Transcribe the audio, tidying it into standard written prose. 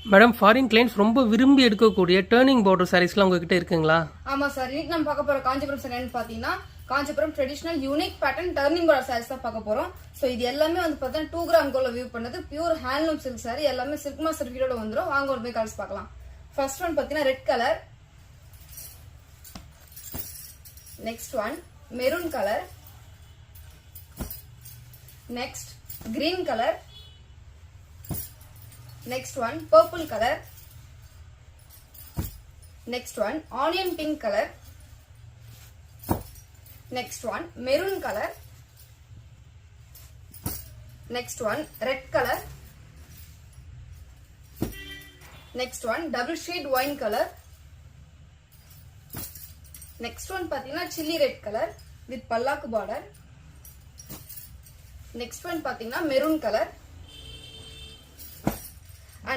Madam foreign clients ரொம்ப விரும்பி எடுக்கக்கூடிய டர்னிங் பார்டர் சாரீஸ்லாம் உங்ககிட்ட இருக்குங்களா? ஆமா சார், இன்னைக்கு நம்ம பார்க்க போற காஞ்சிபுரம் சாரி பாத்தீங்கன்னா Kanchipuram traditional unique pattern turning border saris தான் பார்க்க போறோம். சோ இது எல்லாமே வந்து பாத்தீங்கன்னா 2 கிராம் கோல்ல வியூ பண்ணது பியூர் ஹேண்ட்லூம் சில்க் சாரி. எல்லாமே சில்க் மாஸ்டர் ஃபீலோட வந்துரும். வாங்க ஒரு போய் கலர்ஸ் பார்க்கலாம். ஃபர்ஸ்ட் ஒன் பாத்தீங்கன்னா red colour, next one maroon colour, next green colour, next one purple color, next one onion pink color, next one maroon color, next one red color, next one double shade wine color, next one pathina chilli red color with pallak border, next one pathina maroon color,